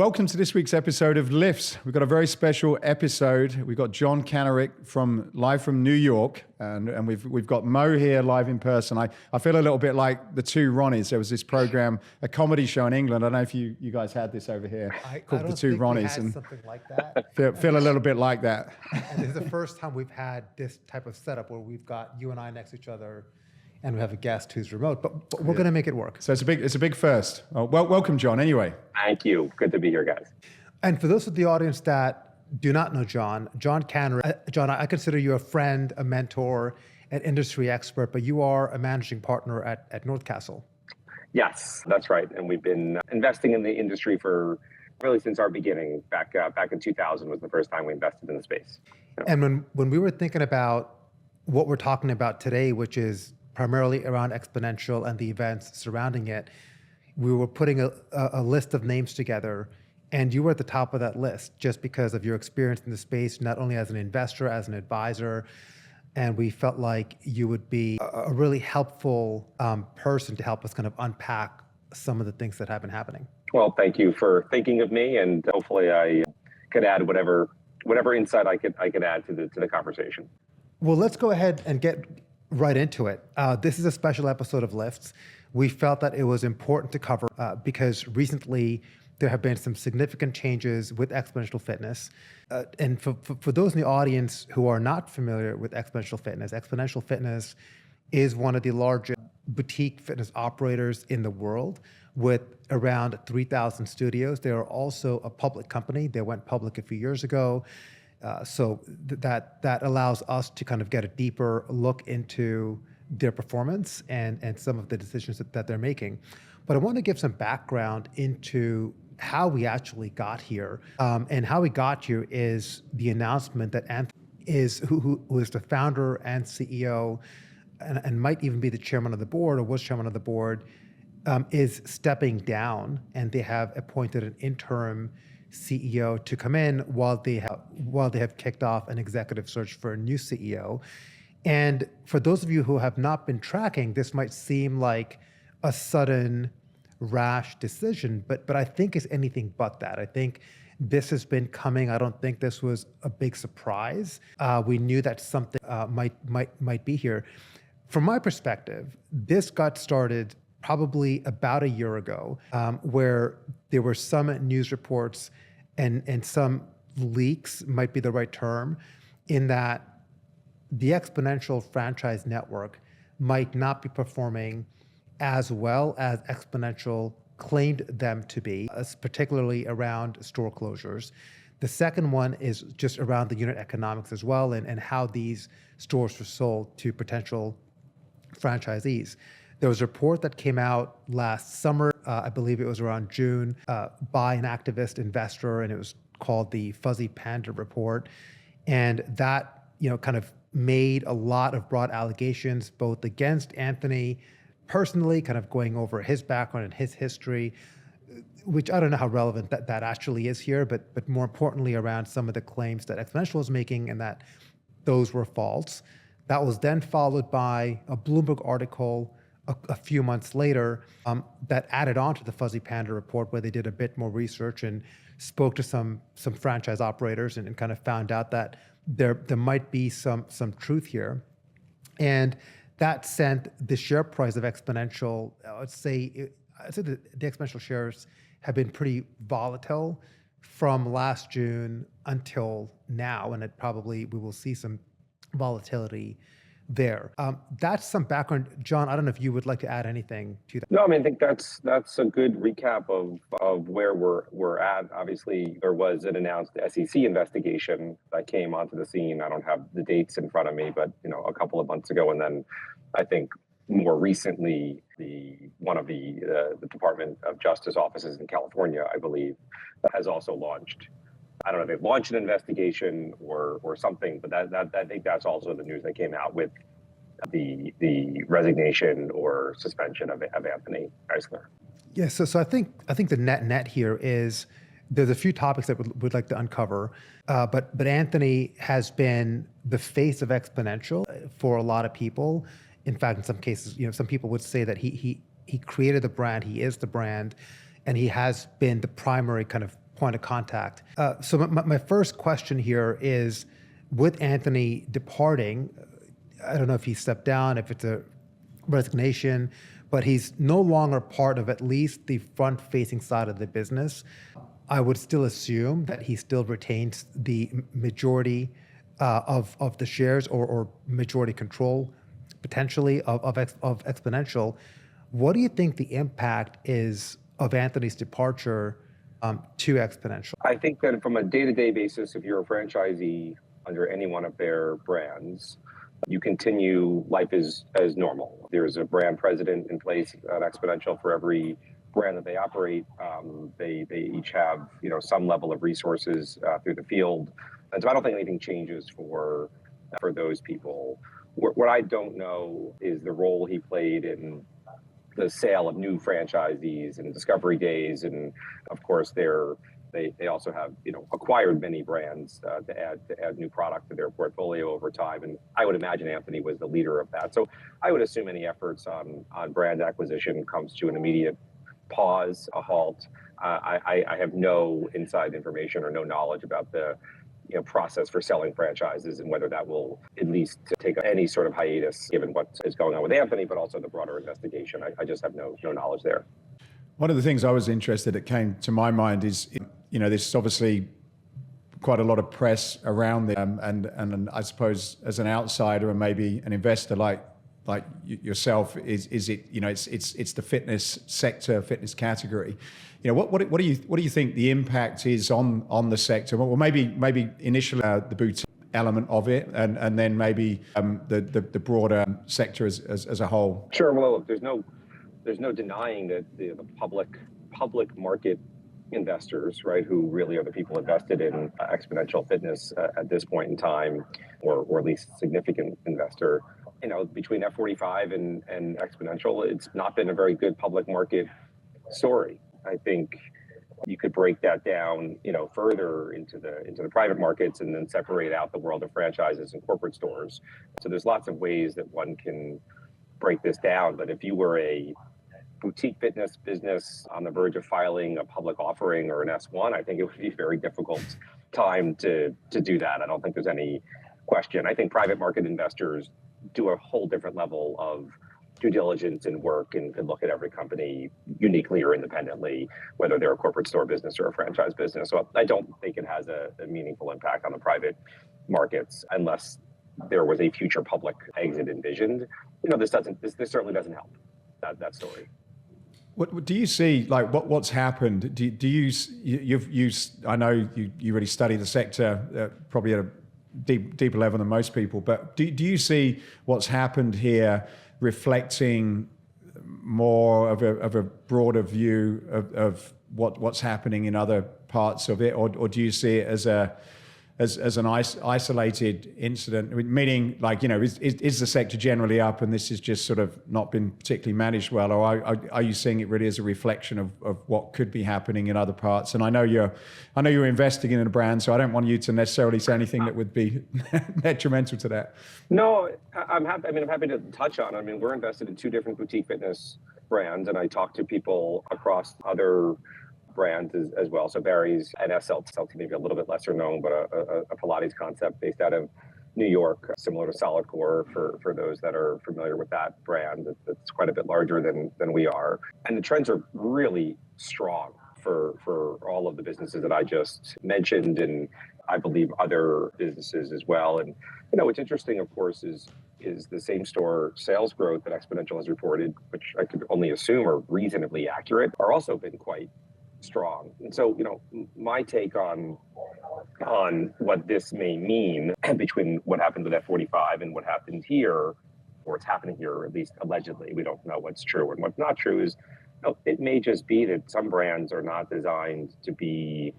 Welcome to this week's episode of Lifts. We've got a very special episode. We've got Jon Canarick live from New York, and we've got Mo here live in person. I feel a little bit like the two Ronnies. There was this program, a comedy show in England. I don't know if you guys had this over here called The Two Ronnies. And something like that. Feel a little bit like that. And this is the first time we've had this type of setup where we've got you and I next to each other, and we have a guest who's remote, but we're going to make it work. So it's a big first. Welcome, Jon. Anyway, thank you. Good to be here, guys. And for those of the audience that do not know Jon Canarick, Jon, I consider you a friend, a mentor, an industry expert, but you are a managing partner at Northcastle. Yes, that's right. And we've been investing in the industry for really since our beginning. Back in 2000 was the first time we invested in the space. So. And when we were thinking about what we're talking about today, which is primarily around Xponential and the events surrounding it, we were putting a list of names together, and you were at the top of that list just because of your experience in the space, not only as an investor, as an advisor, and we felt like you would be a really helpful person to help us kind of unpack some of the things that have been happening. Well, thank you for thinking of me, and hopefully I could add whatever insight I could add to the conversation. Well, let's go ahead and get right into it. This is a special episode of Lifts. We felt that it was important to cover because recently there have been some significant changes with Xponential Fitness. And for those in the audience who are not familiar with Xponential Fitness is one of the largest boutique fitness operators in the world with around 3,000 studios. They are also a public company. They went public a few years ago. So that allows us to kind of get a deeper look into their performance and some of the decisions that they're making. But I want to give some background into how we actually got here. And how we got here is the announcement that Anthony who is the founder and CEO and might even be the chairman of the board or was chairman of the board, is stepping down, and they have appointed an interim CEO to come in while they have kicked off an executive search for a new CEO. And for those of you who have not been tracking, this might seem like a sudden, rash decision, but I think it's anything but that. I think this has been coming. I don't think this was a big surprise. We knew that something might be here. From my perspective, this got started probably about a year ago, where there were some news reports and some leaks, might be the right term, in that the Xponential franchise network might not be performing as well as Xponential claimed them to be, particularly around store closures. The second one is just around the unit economics as well, and how these stores were sold to potential franchisees. There was a report that came out last summer, I believe it was around June, by an activist investor, and it was called the Fuzzy Panda Report. And that, kind of made a lot of broad allegations, both against Anthony personally, kind of going over his background and his history, which I don't know how relevant that actually is here, but more importantly around some of the claims that Xponential was making and that those were false. That was then followed by a Bloomberg article a few months later that added on to the Fuzzy Panda Report, where they did a bit more research and spoke to some franchise operators and kind of found out that there might be some truth here. And that sent the share price of Xponential, I'd say the Xponential shares have been pretty volatile from last June until now, and we will see some volatility there. That's some background. Jon, I don't know if you would like to add anything to that. No, I mean, I think that's a good recap of where we're at. Obviously, there was an announced SEC investigation that came onto the scene. I don't have the dates in front of me, but a couple of months ago, and then I think more recently, one of the Department of Justice offices in California, I believe, has also launched. I don't know if they've launched an investigation or something, but I think that's also the news that came out with the resignation or suspension of Anthony Geisler. Yeah, so I think the net here is there's a few topics that we'd like to uncover, but Anthony has been the face of Xponential for a lot of people. In fact, in some cases, some people would say that he created the brand, he is the brand, and he has been the primary kind of point of contact. So my first question here is, with Anthony departing, I don't know if he stepped down, if it's a resignation, but he's no longer part of at least the front-facing side of the business. I would still assume that he still retains the majority of the shares or majority control, potentially, of Xponential. What do you think the impact is of Anthony's departure to Xponential? I think that from a day-to-day basis, if you're a franchisee under any one of their brands, you continue life as normal. There's a brand president in place at Xponential for every brand that they operate. They each have some level of resources through the field, and so I don't think anything changes for those people. What I don't know is the role he played in the sale of new franchisees and discovery days, and of course they also have acquired many brands to add new product to their portfolio over time, and I would imagine Anthony was the leader of that. So I would assume any efforts on brand acquisition comes to an immediate pause, a halt. I have no inside information or no knowledge about the process for selling franchises and whether that will at least take any sort of hiatus given what is going on with Anthony, but also the broader investigation. I just have no knowledge there. One of the things I was interested that came to my mind is, there's obviously quite a lot of press around them, and I suppose as an outsider and maybe an investor like yourself, is it it's the fitness sector, fitness category. What do you think the impact is on the sector? Well, maybe initially the boutique element of it, and then maybe the broader sector as a whole. Sure. Well, look, there's no denying that the public market investors, right, who really are the people invested in Xponential Fitness at this point in time, or at least significant investor, between F45 and Xponential, it's not been a very good public market story. I think you could break that down, further into the private markets and then separate out the world of franchises and corporate stores. So there's lots of ways that one can break this down. But if you were a boutique fitness business on the verge of filing a public offering or an S1, I think it would be a very difficult time to do that. I don't think there's any question. I think private market investors do a whole different level of due diligence and work and look at every company uniquely or independently, whether they're a corporate store business or a franchise business. So I don't think it has a meaningful impact on the private markets unless there was a future public exit envisioned. This certainly doesn't help that story. What do you see, like what's happened? Do you I know you really study the sector probably at a deeper level than most people, but do you see what's happened here reflecting more of a broader view of what's happening in other parts of it, or do you see it as an isolated incident? Meaning, is the sector generally up, and this has just sort of not been particularly managed well, or are you seeing it really as a reflection of what could be happening in other parts? And I know you're investing in a brand, so I don't want you to necessarily say anything that would be detrimental to that. No, I'm happy. I'm happy to touch on. We're invested in two different boutique fitness brands, and I talk to people across other brands as well. So Barry's and SLT, maybe a little bit lesser known, but a Pilates concept based out of New York, similar to Solid Core for those that are familiar with that brand. That's quite a bit larger than we are. And the trends are really strong for all of the businesses that I just mentioned, and I believe other businesses as well. And what's interesting, of course, is the same store sales growth that Xponential has reported, which I could only assume are reasonably accurate, are also been quite strong. And so, my take on what this may mean between what happened with F45 and what happened here, or it's happening here, or at least allegedly, we don't know what's true and what's not true, is it may just be that some brands are not designed to be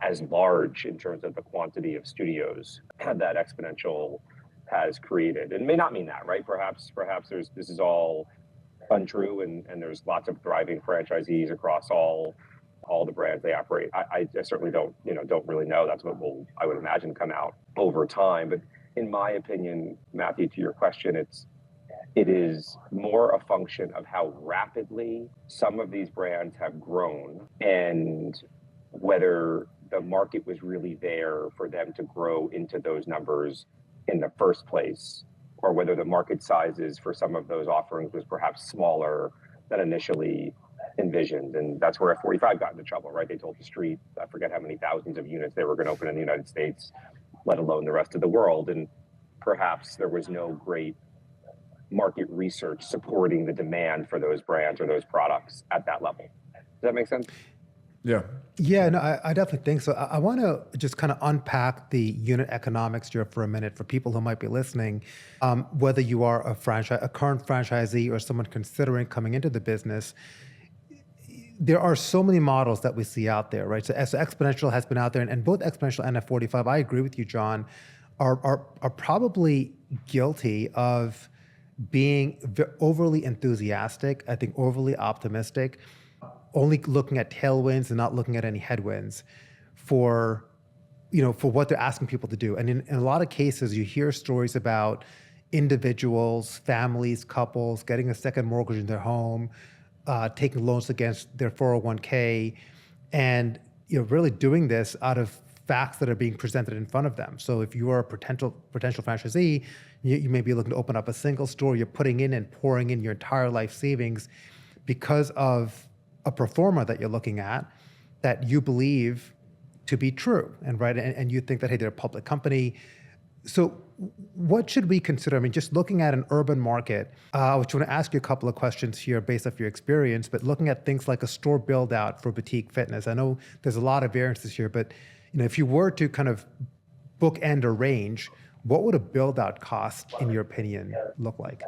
as large in terms of the quantity of studios that Xponential has created. And may not mean that, right? Perhaps this is all untrue, and there's lots of thriving franchisees across all the brands they operate. I certainly don't really know. That's what I would imagine come out over time. But in my opinion, Matthew, to your question, it is more a function of how rapidly some of these brands have grown, and whether the market was really there for them to grow into those numbers in the first place, or whether the market sizes for some of those offerings was perhaps smaller than initially envisioned. And that's where F45 got into trouble, right? They told the street, I forget how many thousands of units they were going to open in the United States, let alone the rest of the world. And perhaps there was no great market research supporting the demand for those brands or those products at that level. Does that make sense? Yeah. Yeah, no, I definitely think so. I want to just kind of unpack the unit economics here for a minute for people who might be listening. Whether you are a current franchisee or someone considering coming into the business, there are so many models that we see out there, right? So Xponential has been out there, and both Xponential and F45, I agree with you, Jon, are probably guilty of being overly enthusiastic, I think overly optimistic, only looking at tailwinds and not looking at any headwinds for what they're asking people to do. And in a lot of cases, you hear stories about individuals, families, couples getting a second mortgage in their home, taking loans against their 401k, and really doing this out of facts that are being presented in front of them. So if you are a potential franchisee, you may be looking to open up a single store, you're putting in and pouring in your entire life savings because of a pro forma that you're looking at that you believe to be true, and you think that, hey, they're a public company. So what should we consider? I mean, just looking at an urban market, I want to ask you a couple of questions here based off your experience, but looking at things like a store build out for boutique fitness, I know there's a lot of variances here, but if you were to kind of bookend a range, what would a build out cost, in your opinion, look like?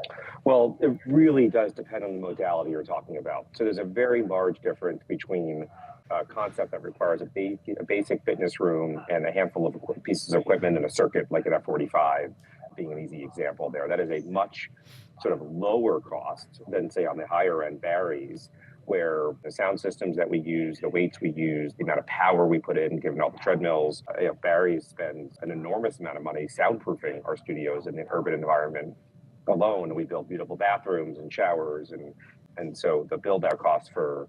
Well, it really does depend on the modality you're talking about. So there's a very large difference between a concept that requires a basic fitness room and a handful of pieces of equipment and a circuit like an F45 being an easy example there. That is a much sort of lower cost than, say, on the higher end Barry's, where the sound systems that we use, the weights we use, the amount of power we put in, given all the treadmills. Barry's spends an enormous amount of money soundproofing our studios in the urban environment alone. We build beautiful bathrooms and showers, and so the build out cost for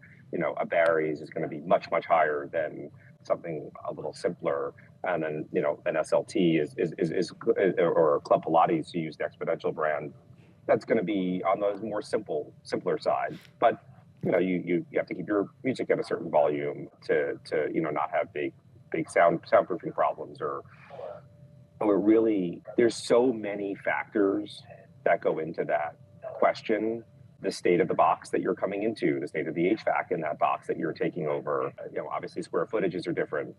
a Barry's is going to be much, much higher than something a little simpler. And then an SLT is or Club Pilates, to use the Xponential brand, that's going to be on the more simpler side. But you have to keep your music at a certain volume to not have big soundproofing problems, or really, there's so many factors that go into that question. The state of the box that you're coming into, the state of the HVAC in that box that you're taking over. Obviously square footages are different,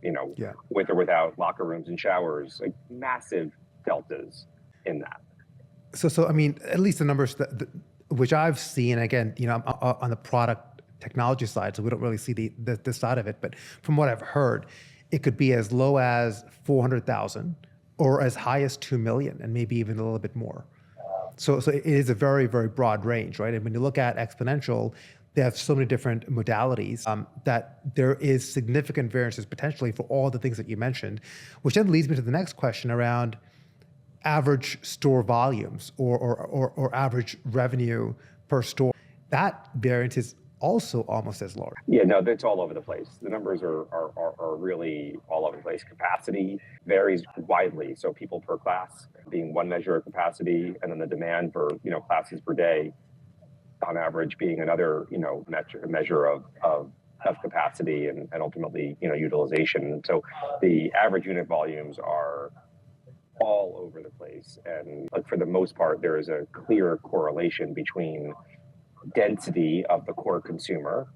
with or without locker rooms and showers, like massive deltas in that. So I mean, at least the numbers which I've seen, again, I'm on the product technology side, so we don't really see this side of it. But from what I've heard, it could be as low as 400,000 or as high as 2 million, and maybe even a little bit more. So it is a very, very broad range, right? And when you look at Xponential, they have so many different modalities that there is significant variances potentially for all the things that you mentioned, which then leads me to the next question around average store volumes or average revenue per store. That variance is also almost as large. Yeah, no, that's all over the place. The numbers are really all over the place. Capacity varies widely. So people per class being one measure of capacity, and then the demand for classes per day on average being another measure of capacity and ultimately utilization. So the average unit volumes are all over the place, and for the most part, there is a clear correlation between density of the core consumer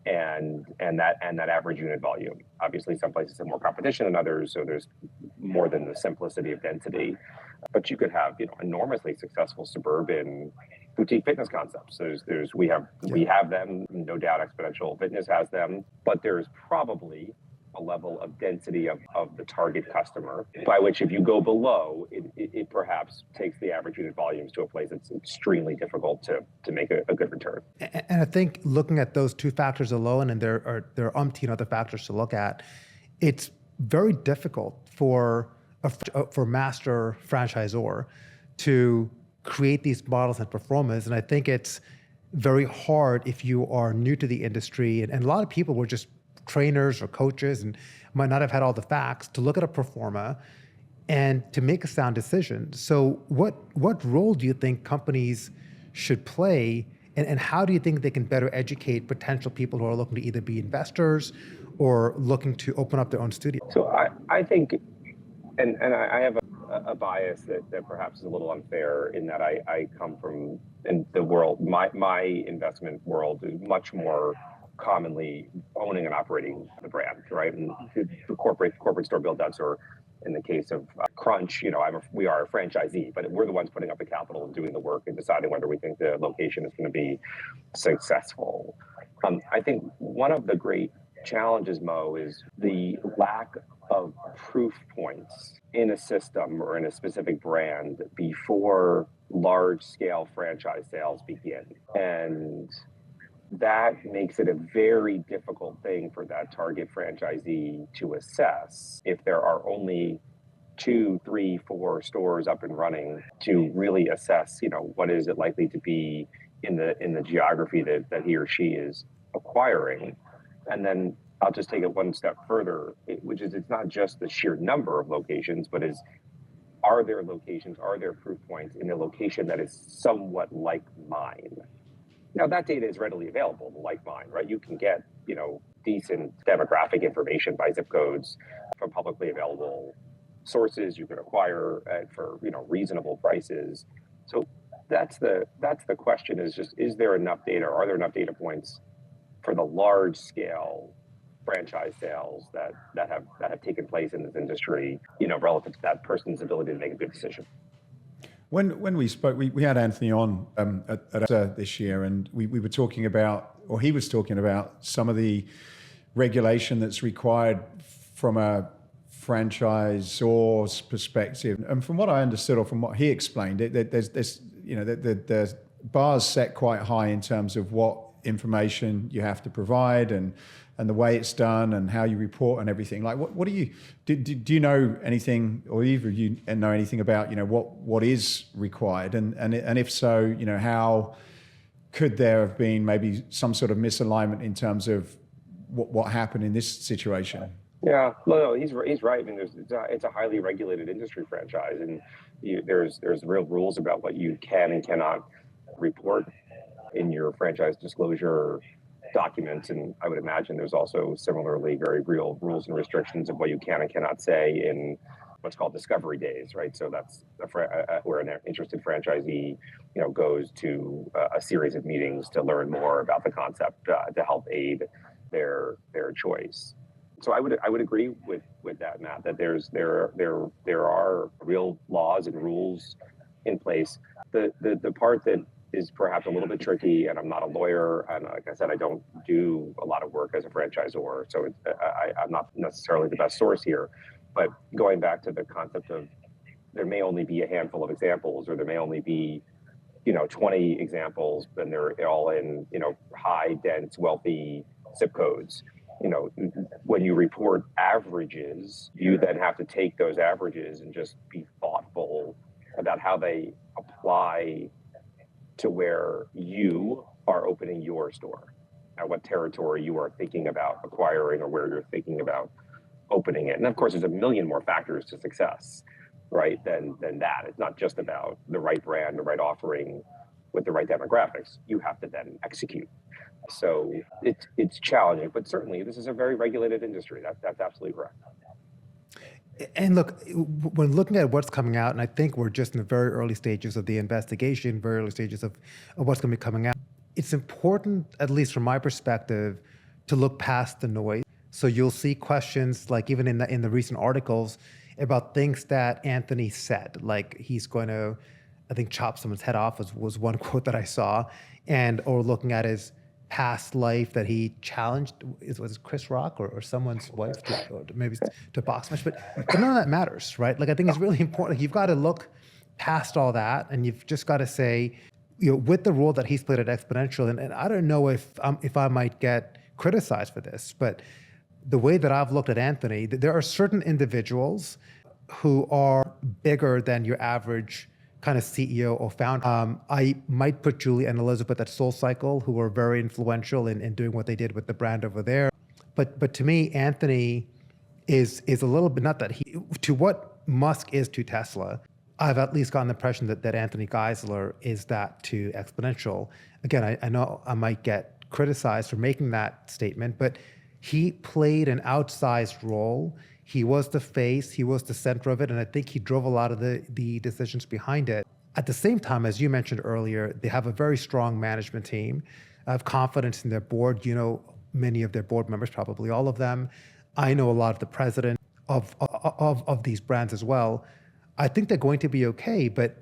and that average unit volume. Obviously, some places have more competition than others, so there's more than the simplicity of density. But you could have enormously successful suburban boutique fitness concepts. We have them, no doubt. Xponential Fitness has them, but there's probably a level of density of the target customer, by which if you go below, it perhaps takes the average unit volumes to a place that's extremely difficult to make a good return. And I think looking at those two factors alone, and there are umpteen other factors to look at, it's very difficult for master franchisor to create these models and performance. And I think it's very hard if you are new to the industry, and a lot of people were just trainers or coaches and might not have had all the facts to look at a pro forma and to make a sound decision. So what role do you think companies should play, and how do you think they can better educate potential people who are looking to either be investors or looking to open up their own studio? So I think, and I have a bias that perhaps is a little unfair in that I come from in the world, my investment world is much more commonly owning and operating the brand, right? And the corporate store build outs, or in the case of Crunch, we are a franchisee, but we're the ones putting up the capital and doing the work and deciding whether we think the location is going to be successful. I think one of the great challenges, Mo, is the lack of proof points in a system or in a specific brand before large-scale franchise sales begin. And that makes it a very difficult thing for that target franchisee to assess if there are only 2, 3, 4 stores up and running, to really assess, what is it likely to be in the geography that he or she is acquiring. And then I'll just take it one step further, which is it's not just the sheer number of locations, but are there proof points in a location that is somewhat like mine? Now, that data is readily available, like mine, right? You can get, decent demographic information by zip codes from publicly available sources you can acquire for, reasonable prices. So that's the question, is there enough data? Are there enough data points for the large scale franchise sales that have taken place in this industry, relative to that person's ability to make a good decision? When we spoke, we had Anthony on at this year, and we were talking about, or he was talking about, some of the regulation that's required from a franchisor's perspective. And from what I understood, or from what he explained, there's the bar's set quite high in terms of what information you have to provide and the way it's done and how you report and everything. Like, what do you know anything, or either of you know anything about, what is required? And if so, how could there have been maybe some sort of misalignment in terms of what happened in this situation? Yeah, no, he's right. I mean, it's a highly regulated industry franchise, and there's real rules about what you can and cannot report in your franchise disclosure documents. And I would imagine there's also similarly very real rules and restrictions of what you can and cannot say in what's called discovery days, right? So that's where an interested franchisee, goes to a series of meetings to learn more about the concept to help aid their choice. So I would agree with that, Matt, that there are real laws and rules in place. The part that is perhaps a little bit tricky, and I'm not a lawyer, and like I said, I don't do a lot of work as a franchisor, so I'm not necessarily the best source here. But going back to the concept of there may only be a handful of examples, or there may only be 20 examples, and they're all in high, dense, wealthy zip codes. When you report averages, you then have to take those averages and just be thoughtful about how they apply to where you are opening your store, at what territory you are thinking about acquiring, or where you're thinking about opening it. And of course, there's a million more factors to success, right, than that. It's not just about the right brand, the right offering with the right demographics. You have to then execute. So it's challenging, but certainly this is a very regulated industry. That's absolutely correct. And look, when looking at what's coming out, and I think we're just in the very early stages of the investigation, very early stages of what's going to be coming out, it's important, at least from my perspective, to look past the noise. So you'll see questions, like even in the recent articles, about things that Anthony said, like he's going to, I think, chop someone's head off was one quote that I saw, or looking at his past life that he challenged, was it Chris Rock or someone's wife to box match, but none of that matters, right? Like, I think it's really important. You've got to look past all that, and you've just got to say, with the role that he's played at Xponential, and I don't know if I might get criticized for this, but the way that I've looked at Anthony, there are certain individuals who are bigger than your average kind of CEO or founder. I might put Julie and Elizabeth at SoulCycle, who were very influential in doing what they did with the brand over there. But to me, Anthony is a little bit, not that he, to what Musk is to Tesla, I've at least gotten the impression that Anthony Geisler is that to Xponential. Again, I know I might get criticized for making that statement, but he played an outsized role. He was the face, he was the center of it, and I think he drove a lot of the decisions behind it. At the same time, as you mentioned earlier, they have a very strong management team. I have confidence in their board. You know many of their board members, probably all of them. I know a lot of the president of these brands as well. I think they're going to be okay, but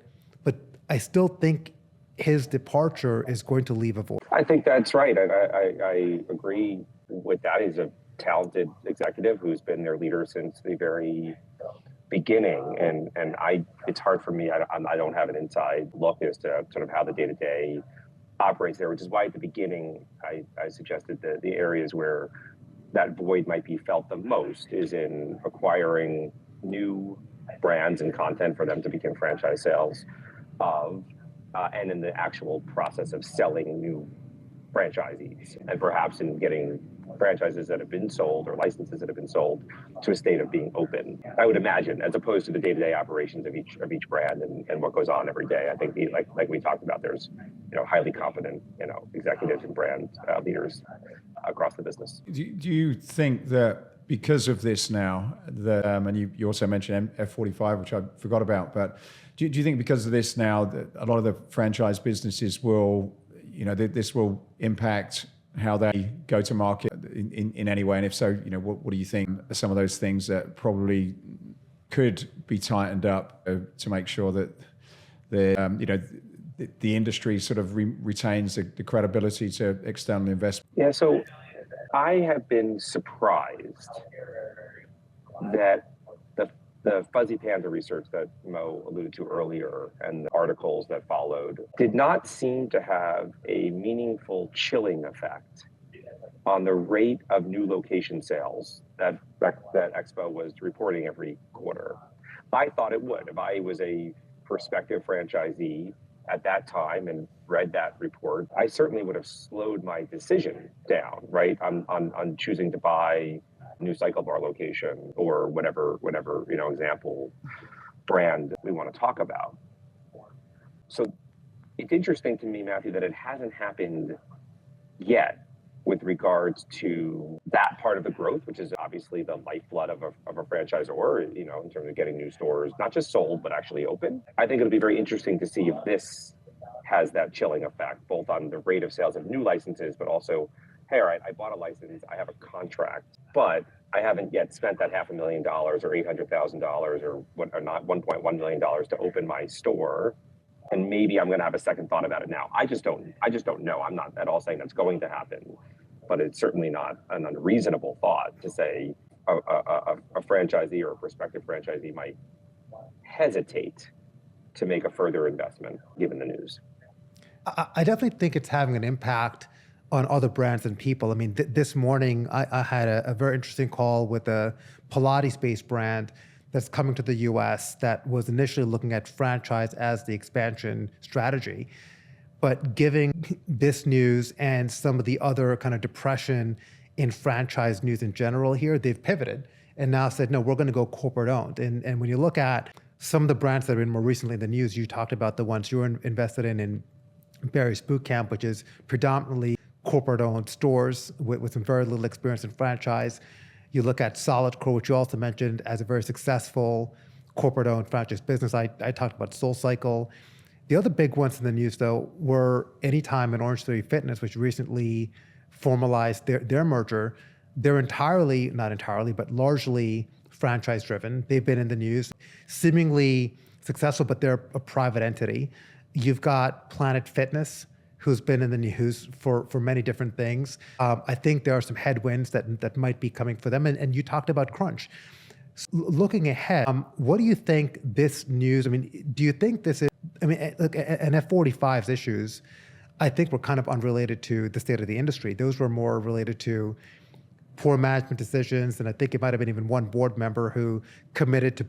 I still think his departure is going to leave a void. I think that's right. I agree with that. He's a talented executive who's been their leader since the very beginning, and it's hard for me. I don't have an inside look as to sort of how the day-to-day operates there, which is why at the beginning I suggested that the areas where that void might be felt the most is in acquiring new brands and content for them to begin franchise sales of, and in the actual process of selling new franchisees, and perhaps in getting franchises that have been sold or licenses that have been sold to a state of being open. I would imagine, as opposed to the day-to-day operations of each brand and what goes on every day. I think like we talked about, there's highly competent executives and brand leaders across the business. Do you think that because of this now, that and you also mentioned F45, which I forgot about, but do you think because of this now that a lot of the franchise businesses will, this will impact how they go to market in any way? And if so, what do you think are some of those things that probably could be tightened up to make sure that the industry sort of retains the credibility to external investment? Yeah, so I have been surprised that the Fuzzy Panda research that Mo alluded to earlier and the articles that followed did not seem to have a meaningful chilling effect on the rate of new location sales that Expo was reporting every quarter. I thought it would. If I was a prospective franchisee at that time and read that report, I certainly would have slowed my decision down, right, on choosing to buy new Cycle Bar location or whatever example brand we want to talk about. So it's interesting to me, Matthew, that it hasn't happened yet with regards to that part of the growth, which is obviously the lifeblood of a franchisor, in terms of getting new stores, not just sold, but actually open. I think it'll be very interesting to see if this has that chilling effect, both on the rate of sales of new licenses, but also, hey, all right, I bought a license, I have a contract, but I haven't yet spent that $500,000 or $800,000 or not $1.1 million to open my store. And maybe I'm going to have a second thought about it now. I just don't know. I'm not at all saying that's going to happen, but it's certainly not an unreasonable thought to say a franchisee or a prospective franchisee might hesitate to make a further investment given the news. I definitely think it's having an impact on other brands and people. I mean, this morning I had a very interesting call with a Pilates-based brand that's coming to the US that was initially looking at franchise as the expansion strategy. But giving this news and some of the other kind of depression in franchise news in general here, they've pivoted and now said, no, we're going to go corporate owned. And when you look at some of the brands that have been more recently in the news, you talked about the ones you're invested in Barry's Bootcamp, which is predominantly corporate owned stores with some very little experience in franchise. You look at Solidcore, which you also mentioned as a very successful corporate-owned franchise business. I talked about SoulCycle. The other big ones in the news, though, were Anytime and Orangetheory Fitness, which recently formalized their merger. They're not entirely, but largely franchise-driven. They've been in the news, seemingly successful, but they're a private entity. You've got Planet Fitness, who's been in the news for many different things. I think there are some headwinds that might be coming for them. And you talked about Crunch. So looking ahead, what do you think this news, do you think this is, look, and F45's issues, I think were kind of unrelated to the state of the industry. Those were more related to poor management decisions. And I think it might have been even one board member who committed to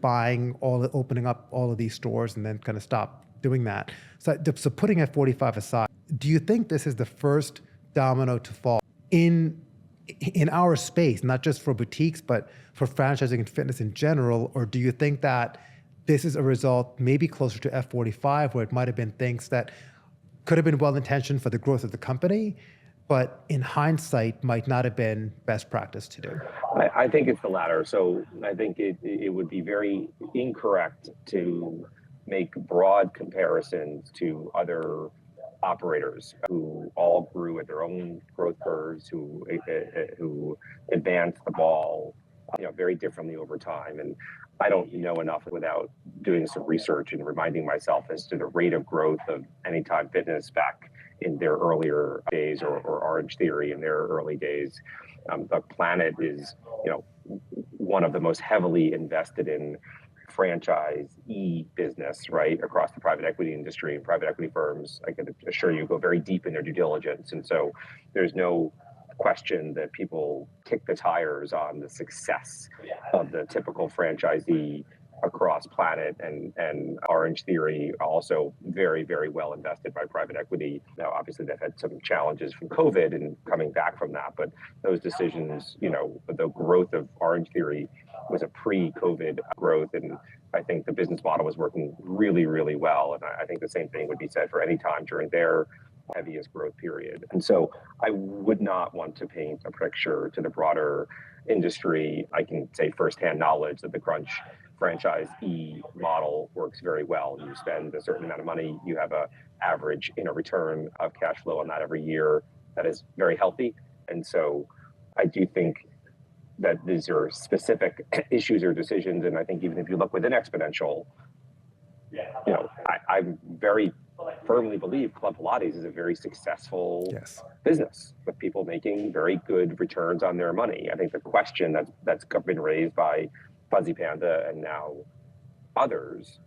opening up all of these stores and then kind of stopped doing that. So putting F45 aside, do you think this is the first domino to fall in in our space, not just for boutiques, but for franchising and fitness in general? Or do you think that this is a result maybe closer to F45, where it might have been things that could have been well-intentioned for the growth of the company, but in hindsight might not have been best practice to do? I think it's the latter. So I think it would be very incorrect to make broad comparisons to other operators who all grew at their own growth curves, who advanced the ball, very differently over time. And I don't know enough without doing some research and reminding myself as to the rate of growth of Anytime Fitness back in their earlier days, or Orange Theory in their early days. The Planet is, one of the most heavily invested in franchisee business, right, across the private equity industry, and private equity firms, I can assure you, go very deep in their due diligence. And so there's no question that people kick the tires on the success of the typical franchisee across Planet and Orange Theory, also very, very well invested by private equity. Now, obviously, they've had some challenges from COVID and coming back from that, but those decisions, the growth of Orange Theory was a pre-COVID growth, and I think the business model was working really, really well. And I think the same thing would be said for Anytime during their heaviest growth period. And so I would not want to paint a picture to the broader industry. I can say firsthand knowledge that the Crunch franchisee model works very well. You spend a certain amount of money, you have a average return of cash flow on that every year that is very healthy. And so I do think that these are specific issues or decisions. And I think even if you look within Xponential, I very firmly believe Club Pilates is a very successful business with people making very good returns on their money. I think the question that's been raised by Fuzzy Panda and now others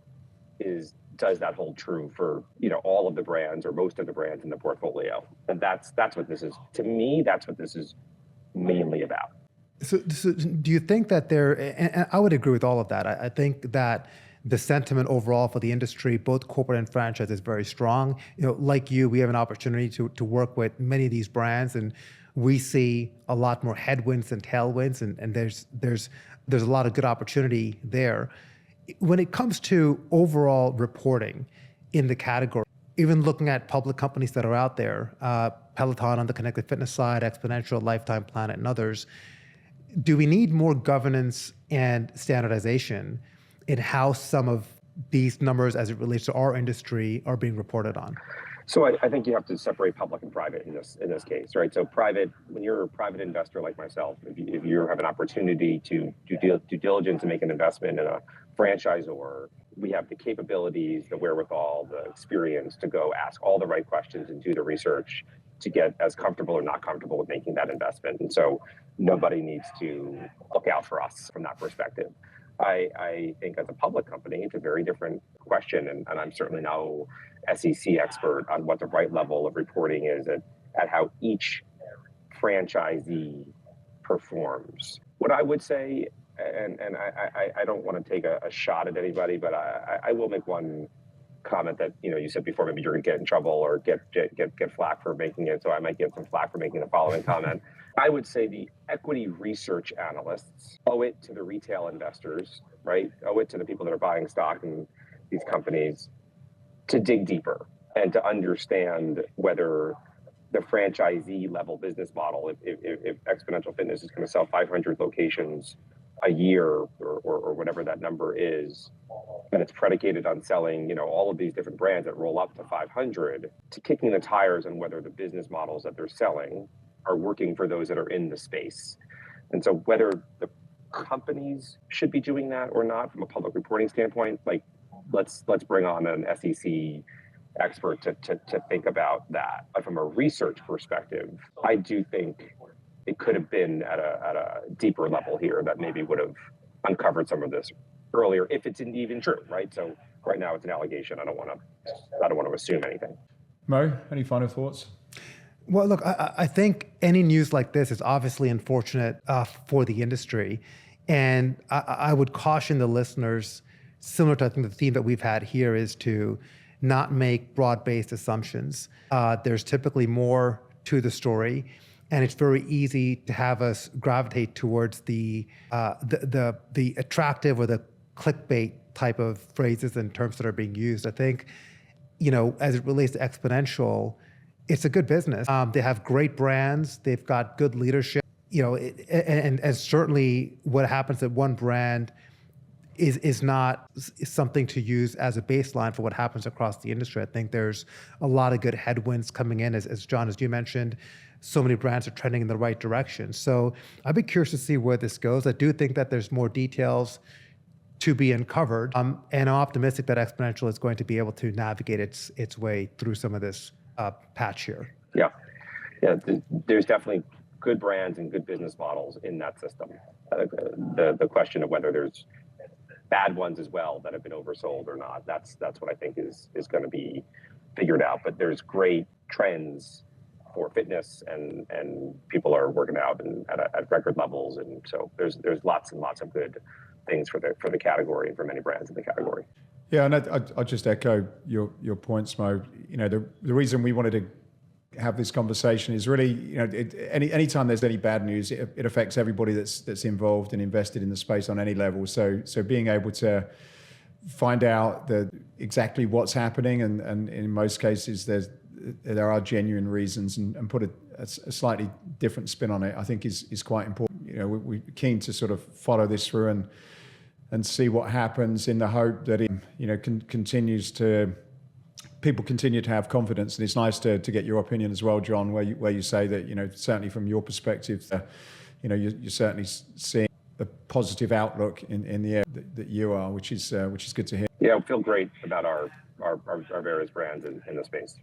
is, does that hold true for all of the brands or most of the brands in the portfolio? And that's what this is. To me, that's what this is mainly about. So do you think that and I would agree with all of that. I think that the sentiment overall for the industry, both corporate and franchise, is very strong. Like you, we have an opportunity to work with many of these brands, and we see a lot more headwinds than tailwinds, and there's a lot of good opportunity there. When it comes to overall reporting in the category, even looking at public companies that are out there, Peloton on the connected fitness side, Xponential, Lifetime, Planet, and others, do we need more governance and standardization in how some of these numbers as it relates to our industry are being reported on? So I think you have to separate public and private in this case, right? So private, when you're a private investor like myself, if you have an opportunity to do due diligence and make an investment in a franchisor, we have the capabilities, the wherewithal, the experience to go ask all the right questions and do the research to get as comfortable or not comfortable with making that investment. And so nobody needs to look out for us from that perspective. I think as a public company, it's a very different question, and I'm certainly no SEC expert on what the right level of reporting is at how each franchisee performs. What I would say, and I don't want to take a shot at anybody, but I will make one comment that you said before, maybe you're going to get in trouble or get flack for making it, so I might get some flack for making the following comment. I would say the equity research analysts owe it to the retail investors, right? Owe it to the people that are buying stock in these companies to dig deeper and to understand whether the franchisee level business model, if Xponential Fitness is going to sell 500 locations a year or whatever that number is, and it's predicated on selling, all of these different brands that roll up to 500, to kicking the tires on whether the business models that they're selling are working for those that are in the space. And so whether the companies should be doing that or not from a public reporting standpoint, like let's bring on an SEC expert to think about that. But from a research perspective, I do think it could have been at a deeper level here that maybe would have uncovered some of this earlier, if it's even true, right? So right now it's an allegation. I don't want to assume anything. Mo, any final thoughts? Well, look, I think any news like this is obviously unfortunate for the industry. And I would caution the listeners, similar to I think the theme that we've had here, is to not make broad-based assumptions. There's typically more to the story. and it's very easy to have us gravitate towards the attractive or the clickbait type of phrases and terms that are being used. I think, as it relates to Xponential, it's a good business. They have great brands. They've got good leadership. And certainly what happens at one brand is not something to use as a baseline for what happens across the industry. I think there's a lot of good headwinds coming in, as Jon, as you mentioned. So many brands are trending in the right direction. So I'd be curious to see where this goes. I do think that there's more details to be uncovered, and I'm optimistic that Xponential is going to be able to navigate its way through some of this patch here. Yeah. There's definitely good brands and good business models in that system. The question of whether there's bad ones as well that have been oversold or not, that's what I think is going to be figured out. But there's great trends for fitness, and people are working out and at record levels, and so there's lots and lots of good things for the category and for many brands in the category. Yeah, and I'll just echo your points, Mo. The reason we wanted to have this conversation is really, anytime there's any bad news, it affects everybody that's involved and invested in the space on any level. So being able to find out exactly what's happening, and in most cases there are genuine reasons, and put a slightly different spin on it, I think is quite important. We're keen to sort of follow this through and see what happens, in the hope that it people continue to have confidence. And it's nice to get your opinion as well, Jon, where you say that, certainly from your perspective, you're certainly seeing a positive outlook in the area that you are, which is good to hear. Yeah, I feel great about our various brands in the space.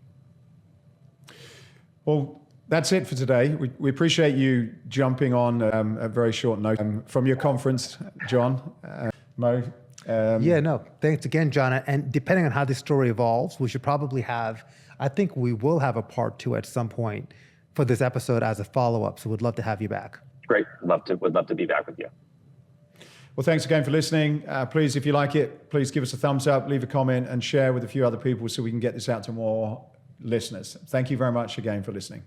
Well, that's it for today. We appreciate you jumping on at very short notice from your conference, Jon. Mo? Thanks again, Jon. And depending on how this story evolves, we should probably I think we will have a part 2 at some point for this episode as a follow-up. So we'd love to have you back. Great. Would love to be back with you. Well, thanks again for listening. Please, if you like it, please give us a thumbs up, leave a comment, and share with a few other people so we can get this out to more listeners. Thank you very much again for listening.